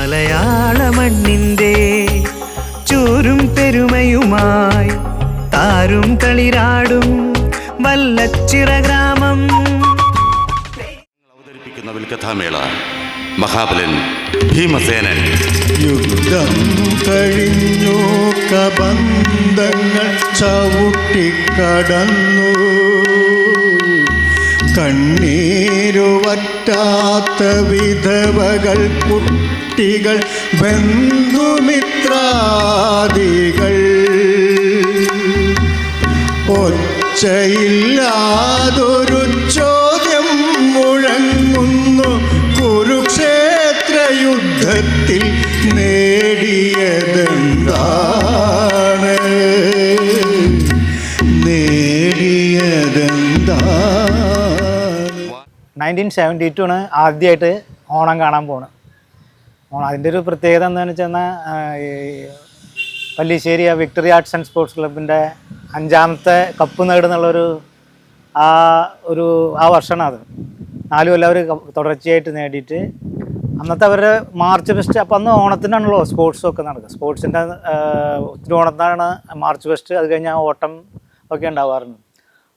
മലയാള മണ്ണിൻ്റെ ചൂരും പെരുമയുമായി താരും തളിരാടും വല്ലച്ചിറ ഗ്രാമം അവതരിപ്പിക്കുന്ന വിൽക്കഥാമേള മഹാബലൻ ഭീമസേനൻ. യുദ്ധം കഴിഞ്ഞു കബന്ധങ്ങൾ ചവിട്ടിക്കടന്നു കണ്ണീരുവറ്റാത്ത വിധവകൾ കുട്ടികൾ ബന്ധുമിത്രാദികൾ ഒച്ചയില്ലാതൊരു ചോദ്യം മുഴങ്ങുന്നു കുരുക്ഷേത്ര യുദ്ധത്തിൽ നേടിയതെന്താണ് 1972 ആണ് ആദ്യമായിട്ട് ഓണം കാണാൻ പോകുന്നത്. അതിൻ്റെ ഒരു പ്രത്യേകത എന്താണെന്ന് വെച്ച് കഴിഞ്ഞാൽ Pallissery victory arts and sports ക്ലബിൻ്റെ 5ാമത്തെ കപ്പ് നേടുന്നുള്ളൊരു ആ വർഷമാണ് അത്. 4 കൊല്ലം അവർ തുടർച്ചയായിട്ട് നേടിയിട്ട് അന്നത്തെ അവരുടെ മാർച്ച് ഫെസ്റ്റ്. അപ്പം അന്ന് ഓണത്തിനാണല്ലോ സ്പോർട്സൊക്കെ നടക്കുക. സ്പോർട്സിൻ്റെ ഓണത്തിനാണ് മാർച്ച് ഫെസ്റ്റ്. അത് കഴിഞ്ഞാൽ ഓട്ടം ഒക്കെ ഉണ്ടാവാറുണ്ട്.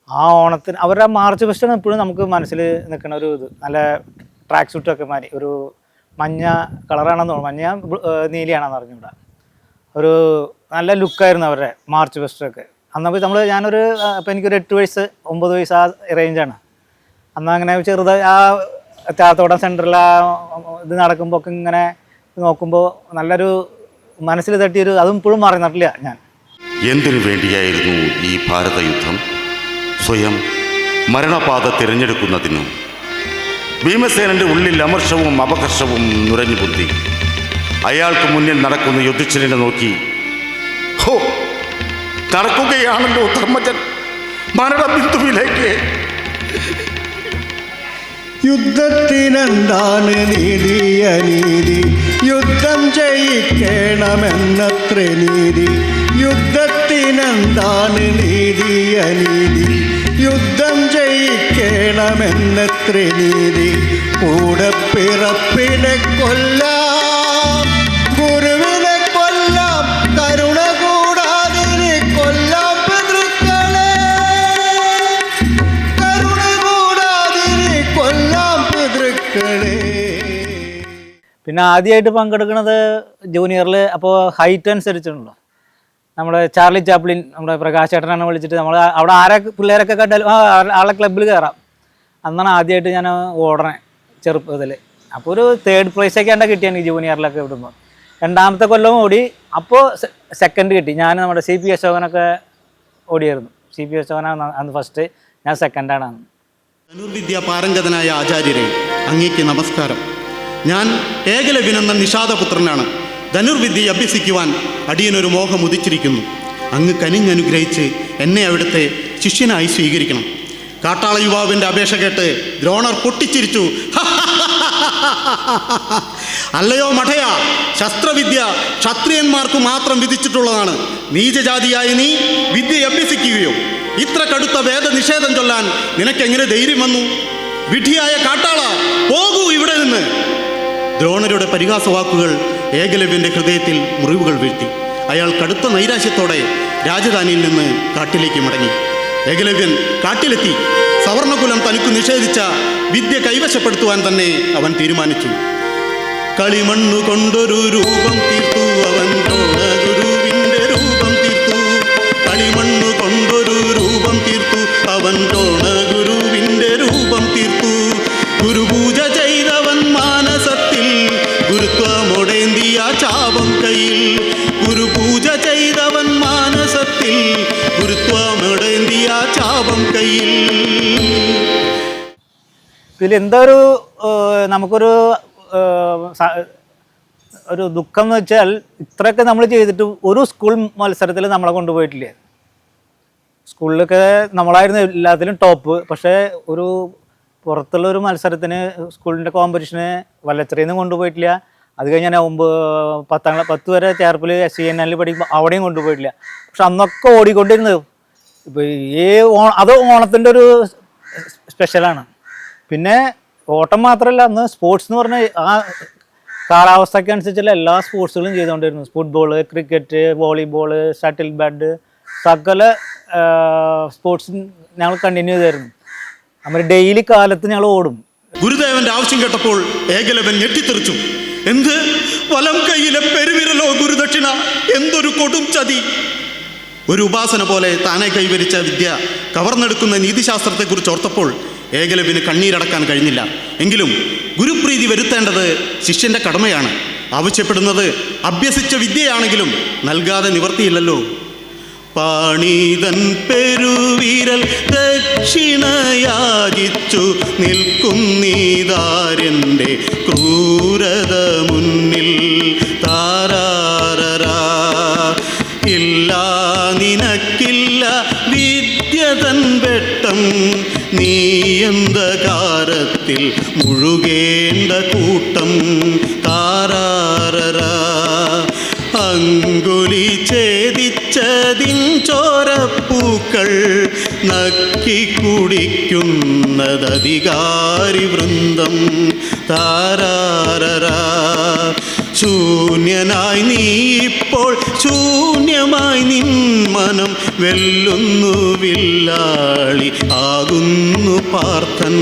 ആ ഓണത്തിന് അവരുടെ മാർച്ച് ഫെസ്റ്റാണ് എപ്പോഴും നമുക്ക് മനസ്സിൽ നിൽക്കുന്ന ഒരു ഇത്. നല്ല ട്രാക്ക് സൂട്ടൊക്കെ മാറി ഒരു മഞ്ഞ കളറാണെന്ന് തോന്നുന്നു, മഞ്ഞ നീലിയാണെന്ന് അറിഞ്ഞൂടാ. ഒരു നല്ല ലുക്കായിരുന്നു അവരുടെ മാർച്ച് ഫെസ്റ്റൊക്കെ. അന്നപ്പോൾ ഞാനൊരു അപ്പോൾ എനിക്കൊരു 8 വയസ്സ് 9 വയസ്സ് ആ റേഞ്ചാണ്. അന്ന് അങ്ങനെ ചെറുതായി ആ ചാത്തോടം സെൻറ്ററിൽ ആ ഇത് നടക്കുമ്പോൾ ഒക്കെ ഇങ്ങനെ നോക്കുമ്പോൾ നല്ലൊരു മനസ്സിൽ തട്ടിയൊരു അതും ഇപ്പോഴും മറന്നിട്ടില്ല ഞാൻ. എന്തിനു വേണ്ടിയായിരുന്നു ഈ ഭാരത യുദ്ധം? സ്വയം മരണപാത തിരഞ്ഞെടുക്കുന്നതിനും. ഭീമസേനൻ്റെ ഉള്ളിൽ അമർഷവും അപകർഷവും നുരഞ്ഞു പൊന്തി. അയാൾക്ക് മുന്നിൽ നടക്കുന്ന യുധിഷ്ഠിരനെ നോക്കി, ഹോ, നടക്കുകയാണല്ലോ ധർമ്മജൻ മരണബിന്ദുവിലേക്ക്. യുദ്ധത്തിനെന്താണ് നീതി അനീതി, യുദ്ധം ജയിക്കണമെന്നത്ര നീതി. യുദ്ധത്തിനെന്താണ് നീതി അനീതി, യുദ്ധം ജയിക്കണമെന്നത്ര നീതി. കൂടെ പിറപ്പിനെ കൊല്ലാം, ഗുരുവിനെ കൊല്ലാം, കരുണ കൂടാതിനെ കൊല്ലാം പിതൃക്കളെ, കരുണ കൂടാതിനെ കൊല്ലാം പിതൃക്കളെ. പിന്നെ ആദ്യമായിട്ട് പങ്കെടുക്കുന്നത് ജൂനിയറിൽ. അപ്പോൾ ഹൈറ്റ് അനുസരിച്ചുണ്ടല്ലോ, നമ്മുടെ ചാർലി ചാപ്ലിൻ, നമ്മുടെ പ്രകാശ് ചേട്ടനാണ് വിളിച്ചിട്ട് നമ്മൾ അവിടെ ആരെ പിള്ളേരൊക്കെ കണ്ടാലും ആളെ ക്ലബ്ബിൽ കയറാം. അന്നാണ് ആദ്യമായിട്ട് ഞാൻ ഓടണേ ചെറുപ്പത്തിൽ. അപ്പോൾ ഒരു 3rd പ്രൈസൊക്കെയാണ് കിട്ടിയ എനിക്ക് ജൂനിയറിലൊക്കെ വിടുമ്പോൾ. 2ാമത്തെ കൊല്ലം ഓടി, അപ്പോൾ 2nd കിട്ടി. ഞാൻ നമ്മുടെ CP അശോകനൊക്കെ ഓടിയായിരുന്നു. CP അശോകനാണ് അന്ന് ഫസ്റ്റ്, ഞാൻ 2nd അന്ന്. ധനുർവിദ്യ പാരംഗതനായ ആചാര്യരെ, അങ്ങേക്ക് നമസ്കാരം. ഞാൻ ഏകലവ്യനെന്ന നിഷാദപുത്രനാണ്. ധനുർവിദ്യ അഭ്യസിക്കുവാൻ അടിയനൊരു മോഹം ഉദിച്ചിരിക്കുന്നു. അങ്ങ് കനിഞ്ഞനുഗ്രഹിച്ച് എന്നെ അവിടുത്തെ ശിഷ്യനായി സ്വീകരിക്കണം. കാട്ടാള യുവാവിൻ്റെ അപേക്ഷ കേട്ട് ദ്രോണർ പൊട്ടിച്ചിരിച്ചു. അല്ലയോ മഠയ, ശസ്ത്രവിദ്യ ക്ഷത്രിയന്മാർക്ക് മാത്രം വിധിച്ചിട്ടുള്ളതാണ്. നീചജാതിയായ നീ വിദ്യ അഭ്യസിക്കുകയോ? ഇത്ര കടുത്ത വേദനിഷേധം ചൊല്ലാൻ നിനക്കെങ്ങനെ ധൈര്യം വന്നു? വിഡ്ഢിയായ കാട്ടാള, പോകൂ ഇവിടെ നിന്ന്. ദ്രോണരുടെ പരിഹാസവാക്കുകൾ ഏകലവ്യൻ്റെ ഹൃദയത്തിൽ മുറിവുകൾ വീഴ്ത്തി. അയാൾ കടുത്ത നൈരാശ്യത്തോടെ രാജധാനിയിൽ നിന്ന് കാട്ടിലേക്ക് മടങ്ങി. ഏകലവ്യൻ കാട്ടിലെത്തി സവർണകുലം തനിക്ക് നിഷേധിച്ച വിദ്യ കൈവശപ്പെടുത്തുവാൻ തന്നെ അവൻ തീരുമാനിച്ചു. കളിമണ്ണു കൊണ്ടൊരു രൂപം തീർത്തു അവൻ ദ്രോണഗുരുവിൻ്റെ രൂപം തീർത്തു. കളിമണ്ണു കൊണ്ടൊരു രൂപം തീർത്തു അവൻ ദ്രോണഗുരുവിൻ്റെ രൂപം തീർത്തു. ഗുരുപൂജ ചെയ്തവൻ മാനസത്തിൽ, ഗുരുത്വമൊടേന്തിയ ചാപം കയ്യിൽ. ഗുരുപൂജ ചെയ്തവൻ മാനസത്തിൽ, ഗുരുത്വമൊടേന്തിയ ചാപം കയ്യിൽ. ഇതിലെന്താ നമുക്കൊരു ദുഃഖം എന്ന് വെച്ചാൽ, ഇത്രയൊക്കെ നമ്മൾ ചെയ്തിട്ട് ഒരു സ്കൂൾ മത്സരത്തിൽ നമ്മളെ കൊണ്ടുപോയിട്ടില്ല. സ്കൂളിലൊക്കെ നമ്മളായിരുന്നു എല്ലാത്തിലും ടോപ്പ്. പക്ഷേ ഒരു പുറത്തുള്ള ഒരു മത്സരത്തിന്, സ്കൂളിൻ്റെ കോമ്പറ്റീഷന് വല്ലച്ചിറയിൽ നിന്ന് കൊണ്ടുപോയിട്ടില്ല. അത് കഴിഞ്ഞാൽ 10 വരെ ചേർപ്പിൽ SCNL പഠിക്കുമ്പോൾ അവിടെയും കൊണ്ടുപോയിട്ടില്ല. പക്ഷെ അന്നൊക്കെ ഓടിക്കൊണ്ടിരുന്നത്. ഇപ്പോൾ അത് ഓണത്തിൻ്റെ ഒരു സ്പെഷ്യലാണ്. പിന്നെ ഓട്ടം മാത്രമല്ല, അന്ന് സ്പോർട്സ് എന്ന് പറഞ്ഞാൽ ആ കാലാവസ്ഥയ്ക്ക് അനുസരിച്ചുള്ള എല്ലാ സ്പോർട്സുകളും ചെയ്തുകൊണ്ടിരുന്നു. Football, cricket, volleyball, shuttle bat, സകല സ്പോർട്സും ഞങ്ങൾ കണ്ടിന്യൂ ചെയ്തായിരുന്നു. നമ്മൾ ഡെയിലി കാലത്ത് ഞങ്ങൾ ഓടും. ഗുരുദേവന്റെ ആവശ്യം കേട്ടപ്പോൾ ഏകലവൻ ഞെട്ടിത്തെറിച്ചു. എന്ത് വലം കൈയിലെ പെരുവിരലോ ഗുരുദക്ഷിണ, എന്തൊരു കൊടും ചതി! ഒരു ഉപാസന പോലെ താനെ കൈവരിച്ച വിദ്യ കവർന്നെടുക്കുന്ന നീതിശാസ്ത്രത്തെക്കുറിച്ച് ഓർത്തപ്പോൾ ഏകലവ്യന് കണ്ണീരടക്കാൻ കഴിഞ്ഞില്ല. എങ്കിലും ഗുരുപ്രീതി വരുത്തേണ്ടത് ശിഷ്യന്റെ കടമയാണ്. ആവശ്യപ്പെടുന്നത് അഭ്യസിച്ച വിദ്യയാണെങ്കിലും നൽകാതെ നിവർത്തിയില്ലല്ലോ. പാണീതൻ പെരുവിരൽ ദക്ഷിണയാചിച്ചു നിൽക്കുന്നീതാരൻ്റെ ക്രൂരത മുന്നിൽ. താരാരരാ ഇല്ല നിനക്കില്ല വിദ്യതൻ വെട്ടം, നീയന്ധകാരത്തിൽ മുഴുകേണ്ട കൂട്ടം. താരാരരാ അങ്കുലി ഛേദിച്ചതിൻ ചോരപ്പൂക്കൾ നക്കി കുടിക്കുന്നതധികാരി വൃന്ദം. താരാരരാ ശൂന്യനായി നീ ഇപ്പോൾ, ശൂന്യമായി നിൻ മനം വെല്ലുന്നു വില്ലാളി ആകുന്നു പാർത്ഥൻ.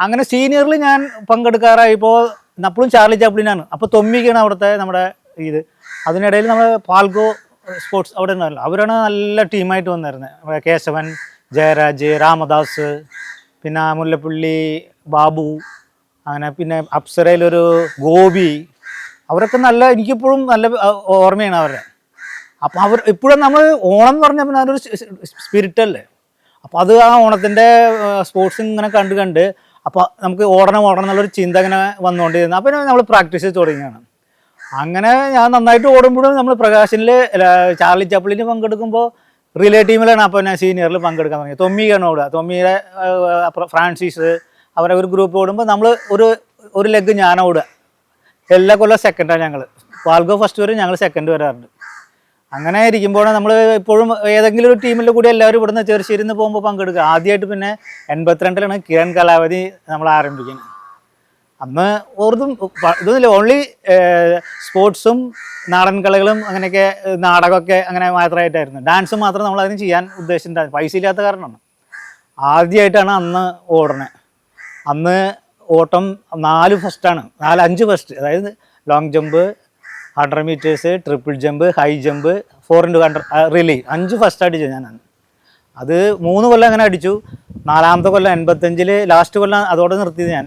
അങ്ങനെ സീനിയറിൽ ഞാൻ പങ്കെടുക്കാറായപ്പോൾ അപ്പോഴും ചാർലി ചാപ്ലിനാണ്. അപ്പോൾ തൊമ്മിക്കാണ് അവിടുത്തെ നമ്മുടെ ഇത്. അതിനിടയിൽ നമ്മൾ പാൽഗോ സ്പോർട്സ് അവിടെ ഉണ്ടായിരുന്നു. അവരാണ് നല്ല ടീമായിട്ട് വന്നിരുന്നത്. നമ്മുടെ കേശവൻ, ജയരാജ്, രാമദാസ്, പിന്നെ മുല്ലപ്പള്ളി ബാബു, അങ്ങനെ പിന്നെ അപ്സരയിലൊരു ഗോപി, അവരൊക്കെ നല്ല, എനിക്കിപ്പോഴും നല്ല ഓർമ്മയാണ് അവരുടെ. അപ്പോൾ അവർ ഇപ്പോഴും നമ്മൾ ഓണം എന്ന് പറഞ്ഞാൽ പിന്നെ അതൊരു സ്പിരിറ്റല്ലേ. അപ്പോൾ അത് ആ ഓണത്തിൻ്റെ സ്പോർട്സ് ഇങ്ങനെ കണ്ട് അപ്പോൾ നമുക്ക് ഓടണം എന്നുള്ളൊരു ചിന്ത ഇങ്ങനെ വന്നുകൊണ്ടിരുന്നു. അപ്പോൾ നമ്മൾ പ്രാക്ടീസ് ചെയ്ത് തുടങ്ങിയാണ്. അങ്ങനെ ഞാൻ നന്നായിട്ട് ഓടുമ്പോഴും നമ്മൾ പ്രകാശനിൽ ചാർലി ചാപ്ലിന് പങ്കെടുക്കുമ്പോൾ റിലേ ടീമിലാണ് അപ്പോൾ ഞാൻ സീനിയറിൽ പങ്കെടുക്കാൻ തുടങ്ങിയത്. തൊമ്മിയാണ് ഓടുക. തൊമ്മിയുടെ ഫ്രാൻസിസ് അവരെ ഒരു ഗ്രൂപ്പ് ഓടുമ്പോൾ നമ്മൾ ഒരു ലെഗ് ഞാൻ ഓടുക. എല്ലാ കൊല്ലം സെക്കൻഡാണ് ഞങ്ങൾ. പാൽഗോ ഫസ്റ്റ് വരെ ഞങ്ങൾ സെക്കൻഡ് വരാറുണ്ട്. അങ്ങനെ ഇരിക്കുമ്പോഴാണ് നമ്മൾ ഇപ്പോഴും ഏതെങ്കിലും ഒരു ടീമിൻ്റെ കൂടി എല്ലാവരും ഇവിടുന്ന് ചെറുശ്ശേരിയിൽ നിന്ന് പോകുമ്പോൾ പങ്കെടുക്കുക. ആദ്യമായിട്ട് പിന്നെ 82-ലാണ് കിരൺ കലാവധി നമ്മൾ ആരംഭിക്കുന്നത്. അന്ന് ഓർത്തും ഇതൊന്നുമില്ല, ഓൺലി സ്പോർട്സും നാടൻ കളികളും അങ്ങനെയൊക്കെ നാടകമൊക്കെ അങ്ങനെ മാത്രമായിട്ടായിരുന്നു. ഡാൻസ് മാത്രം നമ്മൾ അതിന് ചെയ്യാൻ ഉദ്ദേശിച്ചിട്ടുണ്ടായിരുന്നു. പൈസ ഇല്ലാത്ത കാരണമാണ്. ആദ്യമായിട്ടാണ് അന്ന് ഓടണേ. അന്ന് ഓട്ടം 4 ഫസ്റ്റാണ്, 5 ഫസ്റ്റ്. അതായത് long jump, 100 metres, triple jump, high jump, 4x100 relay 5 first അടിച്ചു ഞാൻ. അത് 3 കൊല്ലം അങ്ങനെ അടിച്ചു. 4ാമത്തെ കൊല്ലം 85-ൽ ലാസ്റ്റ് കൊല്ലം അതോടെ നിർത്തിയത് ഞാൻ.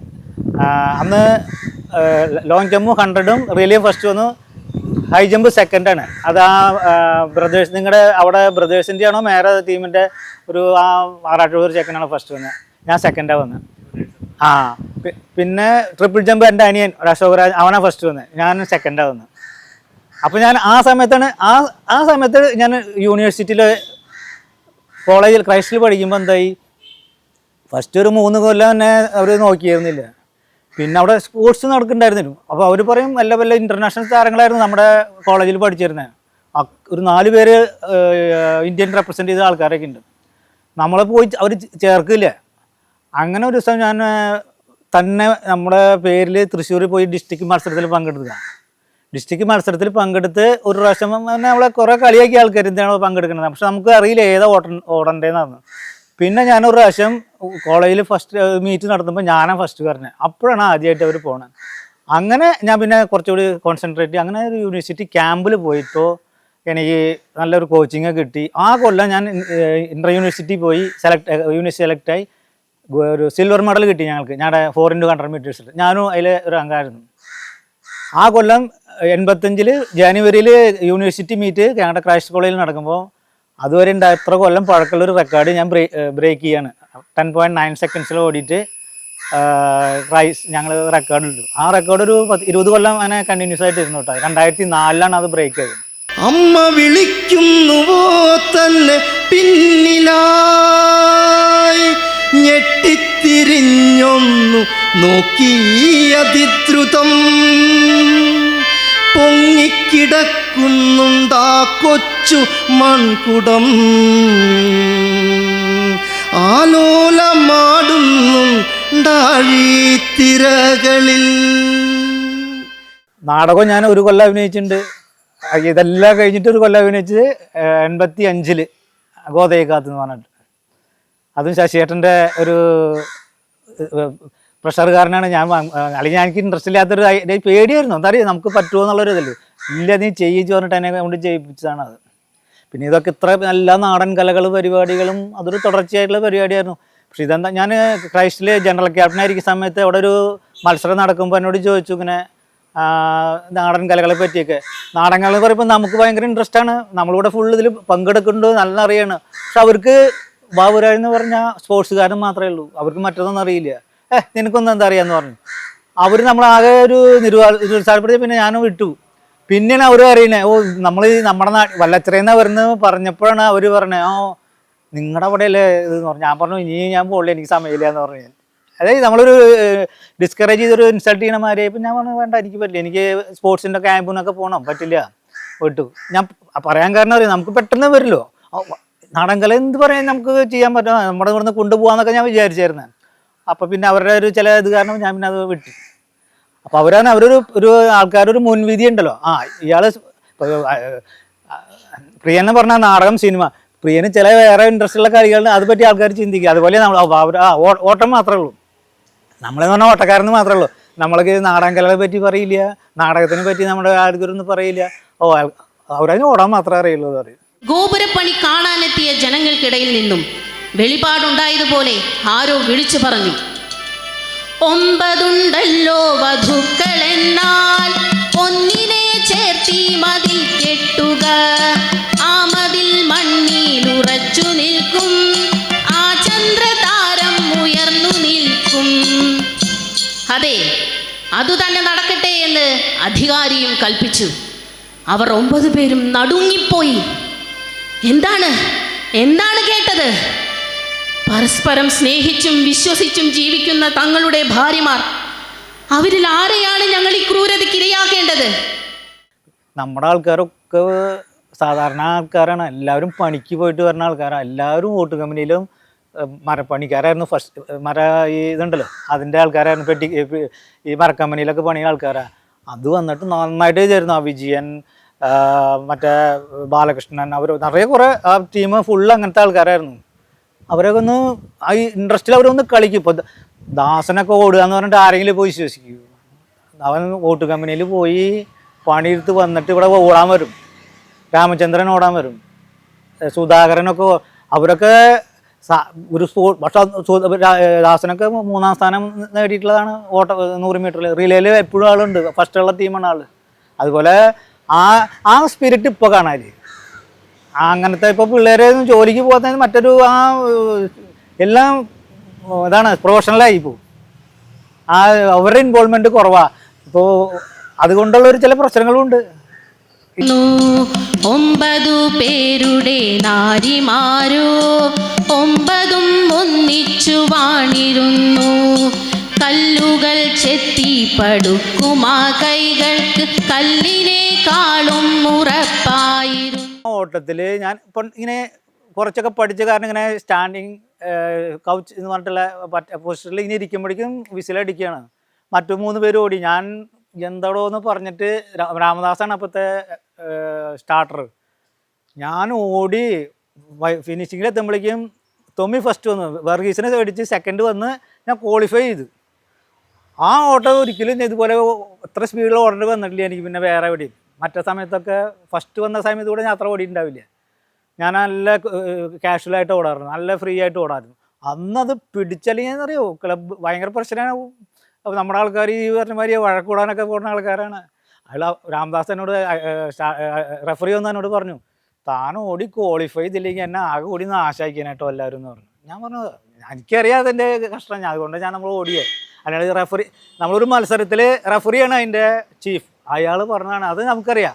അന്ന് ലോങ് ജമ്പും 100ഉം റിലേ ഫസ്റ്റ് വന്നു. ഹൈ ജമ്പ് സെക്കൻഡാണ്. അത് ആ ബ്രദേഴ്സ്, നിങ്ങളുടെ അവിടെ ബ്രദേഴ്സിൻ്റെ ആണോ മേരെ ടീമിൻ്റെ ഒരു ആ ആറാട്ടൂർ ചെക്കനാണ് ഫസ്റ്റ് വന്നത്. ഞാൻ സെക്കൻഡാണ് വന്നത്. പിന്നെ ട്രിപ്പിൾ ജമ്പ് എൻ്റെ അനിയൻ അശോകരാജ്, അവനാണ് ഫസ്റ്റ് വന്നത്. ഞാൻ സെക്കൻഡാണ് വന്നത്. അപ്പോൾ ഞാൻ ആ സമയത്ത് ഞാൻ യൂണിവേഴ്സിറ്റിയിൽ കോളേജിൽ ക്രൈസ്റ്റിൽ പഠിക്കുമ്പോൾ എന്തായി, ഫസ്റ്റ് ഒരു 3 കൊല്ലം തന്നെ അവർ നോക്കിയിരുന്നില്ല. പിന്നെ അവിടെ സ്പോർട്സ് നടക്കുന്നുണ്ടായിരുന്നില്ല. അപ്പോൾ അവർ പറയും വല്ല ഇൻ്റർനാഷണൽ താരങ്ങളായിരുന്നു നമ്മുടെ കോളേജിൽ പഠിച്ചിരുന്നത്. ഒരു 4 പേര് ഇന്ത്യൻ റെപ്രസെൻ്റ് ചെയ്ത ആൾക്കാരൊക്കെ ഉണ്ട്. നമ്മളെ പോയി അവർ ചേർക്കില്ല. അങ്ങനെ ഒരു ദിവസം ഞാൻ തന്നെ നമ്മുടെ പേരിൽ തൃശ്ശൂരിൽ പോയി ഡിസ്ട്രിക്ട് മത്സരത്തിൽ പങ്കെടുക്കുക. ഡിസ്ട്രിക്ട് മത്സരത്തിൽ പങ്കെടുത്ത് ഒരു പ്രാവശ്യം നമ്മളെ കുറേ കളിയാക്കിയ ആൾക്കാർ എന്താണ് പങ്കെടുക്കുന്നത്. പക്ഷെ നമുക്ക് അറിയില്ല ഏതാ ഓടേണ്ടതെന്നാണ്. പിന്നെ ഞാനൊരു പ്രാവശ്യം കോളേജിൽ ഫസ്റ്റ് മീറ്റ് നടത്തുമ്പോൾ ഞാനാണ് ഫസ്റ്റ് പറഞ്ഞത്. അപ്പോഴാണ് ആദ്യമായിട്ട് അവർ പോണത്. അങ്ങനെ ഞാൻ പിന്നെ കുറച്ചുകൂടി കോൺസെൻട്രേറ്റ് അങ്ങനെ ഒരു യൂണിവേഴ്സിറ്റി ക്യാമ്പിൽ പോയിട്ടോ എനിക്ക് നല്ലൊരു കോച്ചിങ് കിട്ടി. ആ കൊല്ലം ഞാൻ ഇൻ്റർ യൂണിവേഴ്സിറ്റി പോയി സെലക്റ്റായി. ഒരു സിൽവർ മെഡൽ കിട്ടി ഞങ്ങൾക്ക്, ഞങ്ങളുടെ 4x100 മീറ്റേഴ്സിൽ. ഞാനും അതിൽ ഒരു അംഗമായിരുന്നു. ആ കൊല്ലം 85-ൽ ജനുവരിയിൽ യൂണിവേഴ്സിറ്റി മീറ്റ് ഞങ്ങളുടെ ക്രൈസ്റ്റ് കോളേജിൽ നടക്കുമ്പോൾ അതുവരെ എത്ര കൊല്ലം പഴക്കമുള്ളൊരു റെക്കോർഡ് ഞാൻ ബ്രേക്ക് ചെയ്യാണ്. 10.9 സെക്കൻഡ്സിൽ ഓടിയിട്ട് ഞങ്ങൾ റെക്കോർഡ് ഇട്ടു. ആ റെക്കോർഡ് ഒരു 20 കൊല്ലം അങ്ങനെ കണ്ടിന്യൂസ് ആയിട്ട് ഇരുന്നു കേട്ടോ. 2004-ലാണ് അത് ബ്രേക്ക് ചെയ്തത്. അമ്മ വിളിക്കുന്നുവോ തന്നെ പിന്നിലായി, ഞെട്ടിത്തിരിഞ്ഞൊന്നു നോക്കിയതിദ്രുതം പൊങ്ങിക്കിടക്കുന്നുണ്ടാ കൊച്ചു മൺകുടം, ആലോലമാടുന്നുണ്ടാഴി തിരകളിൽ. നാടകം ഞാൻ ഒരു കൊല്ലം അഭിനയിച്ചിട്ടുണ്ട്. ഇതെല്ലാം കഴിഞ്ഞിട്ട് ഒരു കൊല്ലം അഭിനയിച്ചത് 85 ഗോതയിക്കാത്ത് എന്ന് പറഞ്ഞിട്ട്. അതും ശശിയേട്ടൻ്റെ ഒരു പ്രഷറുകാരനാണ് ഞാൻ. അല്ലെങ്കിൽ എനിക്ക് ഇൻട്രസ്റ്റ് ഇല്ലാത്തൊരു പേടിയായിരുന്നു. എന്താ അറിയാം, നമുക്ക് പറ്റുമോ എന്നുള്ളൊരു ഇതല്ലേ. ഇല്ല നീ ചെയ്യിച്ച് പറഞ്ഞിട്ട് എന്നെ കൊണ്ട് ചെയ്യിപ്പിച്ചതാണ് അത്. പിന്നെ ഇതൊക്കെ ഇത്ര നല്ല നാടൻ കലകൾ പരിപാടികളും അതൊരു തുടർച്ചയായിട്ടുള്ള പരിപാടിയായിരുന്നു. പക്ഷെ ഇതെന്താ, ഞാൻ ക്രൈസ്റ്റിൽ ജനറൽ ക്യാപ്റ്റനായിരിക്കുന്ന സമയത്ത് അവിടെ ഒരു മത്സരം നടക്കുമ്പോൾ എന്നോട് ചോദിച്ചു ഇങ്ങനെ നാടൻ കലകളെ പറ്റിയൊക്കെ. നാടൻ കലകൾ പറയുമ്പോൾ നമുക്ക് ഭയങ്കര ഇൻട്രസ്റ്റ് ആണ്, നമ്മളിവിടെ ഫുൾ ഇതിൽ പങ്കെടുക്കുന്നുണ്ട്, നല്ല അറിയാണ്. പക്ഷെ അവർക്ക് ബാബുരാജ് എന്ന് പറഞ്ഞാൽ സ്പോർട്സുകാരൻ മാത്രമേ ഉള്ളൂ, അവർക്ക് മറ്റൊന്നും അറിയില്ല. നിനക്കൊന്നും എന്താ അറിയാന്ന് പറഞ്ഞു. അവർ നമ്മളാകെ ഒരു നിരുത്സാഹപ്പെടുത്തി. പിന്നെ ഞാനും വിട്ടു. പിന്നെയാണ് അവർ അറിയുന്നത്, നമ്മൾ നമ്മുടെ വല്ലച്ചിറയെന്നാ വരുന്നത് പറഞ്ഞപ്പോഴാണ് അവർ പറഞ്ഞത്, നിങ്ങളുടെ അവിടെ അല്ലേ ഇതെന്ന് പറഞ്ഞു. ഞാൻ പറഞ്ഞു ഇനി ഞാൻ പോകില്ല, എനിക്ക് സമയമില്ല എന്ന് പറഞ്ഞു. അതായത് നമ്മളൊരു ഡിസ്കറേജ് ചെയ്തൊരു ഇൻസൾട്ട് ചെയ്യണ മാതിരി. ഇപ്പം ഞാൻ പറഞ്ഞു വേണ്ട, എനിക്ക് പറ്റില്ല, എനിക്ക് സ്പോർട്സിൻ്റെ ക്യാമ്പിനൊക്കെ പോകണം, പറ്റില്ല, വിട്ടു. ഞാൻ പറയാൻ കാരണം അറിയാം, നമുക്ക് പെട്ടെന്ന് വരുമല്ലോ നാടൻ കല, എന്ത് പറയാൻ നമുക്ക് ചെയ്യാൻ പറ്റും, നമ്മുടെ ഇവിടുന്ന് കൊണ്ടുപോകാമെന്നൊക്കെ ഞാൻ വിചാരിച്ചായിരുന്നു. അപ്പം പിന്നെ അവരുടെ ഒരു ചില ഇത് കാരണം ഞാൻ പിന്നെ അത് വിട്ടു. അപ്പം അവരൊരു ആൾക്കാരൊരു മുൻവിധി ഉണ്ടല്ലോ. ഇയാൾ പ്രിയനെ പറഞ്ഞ നാടകം സിനിമ, പ്രിയന് ചില വേറെ ഇൻട്രസ്റ്റ് ഉള്ള കളികളിൽ അത് പറ്റി ആൾക്കാർ ചിന്തിക്കുക. അതുപോലെ നമ്മൾ ഓട്ടം മാത്രമേ ഉള്ളൂ, നമ്മളെന്ന് പറഞ്ഞാൽ ഓട്ടക്കാരെന്ന് മാത്രമേ ഉള്ളൂ. നമ്മൾക്ക് നാടൻ കലകളെ പറ്റി പറയില്ല, നാടകത്തിനെ പറ്റി നമ്മുടെ ആൾക്കാരൊന്നും പറയില്ല. അവരതിന് ഓടാൻ മാത്രമേ അറിയുള്ളൂ എന്ന് പറയും. ഗോപുരപ്പണി കാണാനെത്തിയ ജനങ്ങൾക്കിടയിൽ നിന്നും വെളിപാടുണ്ടായതുപോലെ ആരോ വിളിച്ചു പറഞ്ഞു, 9 വധുക്കളെന്നാൽ ഒന്നിനെ ചേർത്തി മതിൽ കെട്ടുക, ആ മതിൽ മണ്ണിൽ ഉറച്ചു നിൽക്കും, ആ ചന്ദ്രതാരം ഉയർന്നു നിൽക്കും. അതെ, അതുതന്നെ നടക്കട്ടെ എന്ന് അധികാരിയും കൽപ്പിച്ചു. അവർ 9 പേരും നടുങ്ങിപ്പോയി. എന്താണ് കേട്ടത്? പരസ്പരം സ്നേഹിച്ചും വിശ്വസിച്ചും ജീവിക്കുന്ന തങ്ങളുടെ ഭാര്യമാർ, അവരിൽ ആരെയാണ് ഞങ്ങൾ ഈ ക്രൂരതയ്ക്ക് ഇരയാക്കേണ്ടത്? നമ്മുടെ ആൾക്കാരൊക്കെ സാധാരണ ആൾക്കാരാണ്, എല്ലാവരും പണിക്ക് പോയിട്ട് വരുന്ന ആൾക്കാരാണ്. എല്ലാവരും ഓട്ട് കമ്പനിയിലും മരപ്പണിക്കാരായിരുന്നു. ഇതുണ്ടല്ലോ അതിൻ്റെ ആൾക്കാരായിരുന്നു. ഈ മരക്കമ്പനിയിലൊക്കെ പണിയ ആൾക്കാരാണ്. അത് വന്നിട്ട് നന്നായിട്ട് ചെയ്തിരുന്നു. ആ വിജയൻ, മറ്റേ ബാലകൃഷ്ണൻ, അവർ നിറയെ കുറേ ആ ടീം ഫുള്ള് അങ്ങനത്തെ ആൾക്കാരായിരുന്നു. അവരൊക്കെ ഒന്ന് ആ ഇൻട്രസ്റ്റിൽ അവരൊന്ന് കളിക്കും. ഇപ്പോൾ ദാസനൊക്കെ ഓടുക എന്ന് പറഞ്ഞിട്ട് ആരെങ്കിലും പോയി വിശ്വസിക്കും? അവൻ ഓട്ട് കമ്പനിയിൽ പോയി പണിയെടുത്ത് വന്നിട്ട് ഇവിടെ ഓടാൻ വരും. രാമചന്ദ്രൻ ഓടാൻ വരും, സുധാകരനൊക്കെ. അവരൊക്കെ ഒരു പക്ഷെ ദാസനൊക്കെ 3ാം സ്ഥാനം നേടിയിട്ടുള്ളതാണ് 100 മീറ്ററിൽ. റിലേയിൽ എപ്പോഴും ആളുണ്ട്, ഫസ്റ്റുള്ള ടീമാണ് ആള്. അതുപോലെ ആ സ്പിരിറ്റ് ഇപ്പോൾ കാണാൻ അങ്ങനത്തെ. ഇപ്പോൾ പിള്ളേരെ ജോലിക്ക് പോകാത്ത മറ്റൊരു എല്ലാം ഇതാണ്, പ്രൊഫഷണലായി പോകും. അവരുടെ ഇൻവോൾവ്മെന്റ് കുറവാ. ഇപ്പോൾ അതുകൊണ്ടുള്ളൊരു ചില പ്രശ്നങ്ങളുണ്ട്. 9 പേരുടെ നാരിമാരോ 9ഉം ഒന്നിച്ചു വാണിരുന്നു, കല്ലുകൾ ചെത്തി പടുക്കുമാ കൈകൾക്ക് കല്ലിനേക്കാളും ഉറപ്പായിരുന്നു. ഓട്ടത്തിൽ ഞാൻ ഇപ്പം ഇങ്ങനെ കുറച്ചൊക്കെ പഠിച്ച കാരണം ഇങ്ങനെ സ്റ്റാൻഡിങ് കൗച്ച് എന്ന് പറഞ്ഞിട്ടുള്ള പൊസിഷനിൽ ഇങ്ങനെ ഇരിക്കുമ്പോഴേക്കും വിസിലടിക്കുകയാണ്. മറ്റു 3 പേര് ഓടി. ഞാൻ എന്താടോ എന്ന് പറഞ്ഞിട്ട് രാമദാസാണ് അപ്പോഴത്തെ സ്റ്റാർട്ടർ. ഞാൻ ഓടി ഫിനിഷിങ്ങിൽ എത്തുമ്പോഴേക്കും തൊമ്മി ഫസ്റ്റ് വന്നു, വർഗീസിനെ മേടിച്ച് സെക്കൻഡ് വന്ന് ഞാൻ ക്വാളിഫൈ ചെയ്തു. ആ ഓട്ടം ഒരിക്കലും ഇതുപോലെ എത്ര സ്പീഡിൽ ഓടേണ്ടി വന്നിട്ടില്ല എനിക്ക്. പിന്നെ വേറെ എവിടെയും മറ്റേ സമയത്തൊക്കെ ഫസ്റ്റ് വന്ന സമയത്ത് കൂടെ ഞാൻ അത്ര ഓടിയിട്ടുണ്ടാവില്ല. ഞാൻ നല്ല കാഷ്വലായിട്ട് ഓടാറുണ്ട്, നല്ല ഫ്രീ ആയിട്ട് ഓടാറുണ്ട്. അന്നത് പിടിച്ചല്ലെങ്കിൽ അറിയോ ക്ലബ്ബ് ഭയങ്കര പ്രശ്നമാണ്. അപ്പോൾ നമ്മുടെ ആൾക്കാർ ഈ പറഞ്ഞ മാതിരി വഴക്കൂടാനൊക്കെ പോകുന്ന ആൾക്കാരാണ്. അയാൾ രാംദാസ് റെഫറി വന്ന് എന്നോട് പറഞ്ഞു, താൻ ഓടി ക്വാളിഫൈ ചെയ്തില്ലെങ്കിൽ എന്നെ ആകെ ഓടി നാശായിക്കാനായിട്ടോ എല്ലാവരും എന്ന് പറഞ്ഞു. ഞാൻ പറഞ്ഞു എനിക്കറിയാം അതിൻ്റെ കഷ്ടം, അതുകൊണ്ട് നമ്മൾ ഓടിയേ. അല്ലെങ്കിൽ റെഫറി, നമ്മളൊരു മത്സരത്തിൽ റെഫറിയാണ് അതിൻ്റെ ചീഫ്, അയാൾ പറഞ്ഞതാണ്. അത് നമുക്കറിയാം.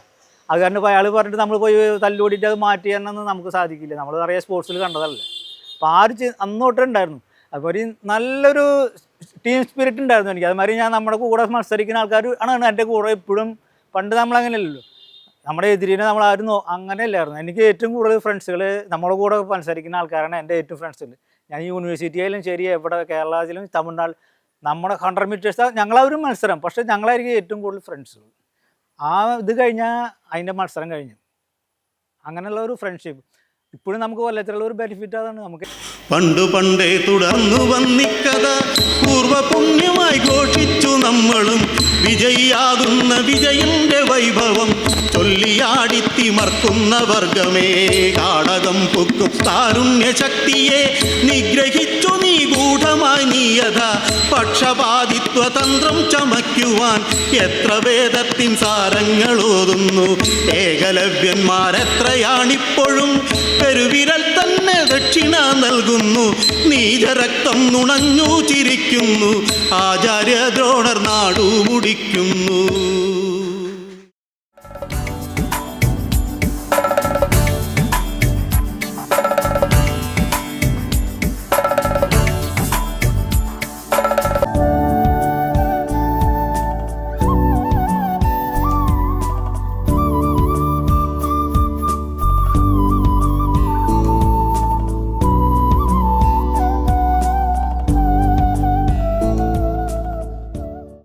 അത് കാരണം ഇപ്പോൾ അയാൾ പറഞ്ഞിട്ട് നമ്മൾ പോയി തല്ലുകൂടിയിട്ട് അത് മാറ്റി തരണമെന്ന് നമുക്ക് സാധിക്കില്ല. നമ്മൾ അറിയാം, സ്പോർട്സിൽ കണ്ടതല്ലേ. അപ്പോൾ അന്നോട്ടുണ്ടായിരുന്നു. അതുപോലെ നല്ലൊരു ടീം സ്പിരിറ്റ് ഉണ്ടായിരുന്നു എനിക്ക്. അതുമാതിരി ഞാൻ നമ്മുടെ കൂടെ മത്സരിക്കുന്ന ആൾക്കാർ ആണ് എൻ്റെ കൂടെ ഇപ്പോഴും. പണ്ട് നമ്മളങ്ങനെയല്ലല്ലോ, നമ്മുടെ എതിരിനെ നമ്മളായിരുന്നു അങ്ങനെയല്ലായിരുന്നു. എനിക്ക് ഏറ്റവും കൂടുതൽ ഫ്രണ്ട്സുകൾ നമ്മുടെ കൂടെ മത്സരിക്കുന്ന ആൾക്കാരാണ് എൻ്റെ ഏറ്റവും ഫ്രണ്ട്സുകൾ. ഞാൻ യൂണിവേഴ്സിറ്റി ആയാലും ശരി, എവിടെ കേരളത്തിലും തമിഴ്നാട്, നമ്മുടെ 100 മീറ്റേഴ്സ് ഞങ്ങളൊരു മത്സരം, പക്ഷേ ഞങ്ങളായിരിക്കും ഏറ്റവും കൂടുതൽ ഫ്രണ്ട്സുകൾ. ആ ഇത് കഴിഞ്ഞാൽ അതിൻ്റെ മത്സരം കഴിഞ്ഞു. അങ്ങനെയുള്ള ഒരു ഫ്രണ്ട്ഷിപ്പ് ഇപ്പോഴും നമുക്ക് കൊല്ലത്തിലുള്ള ഒരു ബെനിഫിറ്റ് അതാണ്. നമുക്ക് പണ്ടു പണ്ടേ തുടർന്നു വന്നിക്കഥ പൂർവപുണ്യമായി ഘോഷിച്ചു നമ്മളും. വിജയിയാകുന്ന വിജയന്റെ വൈഭവം ചൊല്ലിയാടിത്തിമർക്കുന്ന വർഗമേ. കാടകം പൊക്കും കാരുണ്യശക്തിയെ നിഗ്രഹിച്ചു നീ ഗൂഢമായി നീയഥ. പക്ഷപാതിത്വ തന്ത്രം ചമയ്ക്കുവാൻ എത്ര വേദത്തിൻ സാരങ്ങളോതുന്നു. ഏകലവ്യന്മാരെത്രയാണിപ്പോഴും പെരുവിരൽ തന്നെ ദക്ഷിണ നൽകുന്നു. നീചരക്തം നുണഞ്ഞു ചിരിക്കുന്നു. ആചാര്യ ദ്രോണർ നാടു മുടിക്കുന്നു.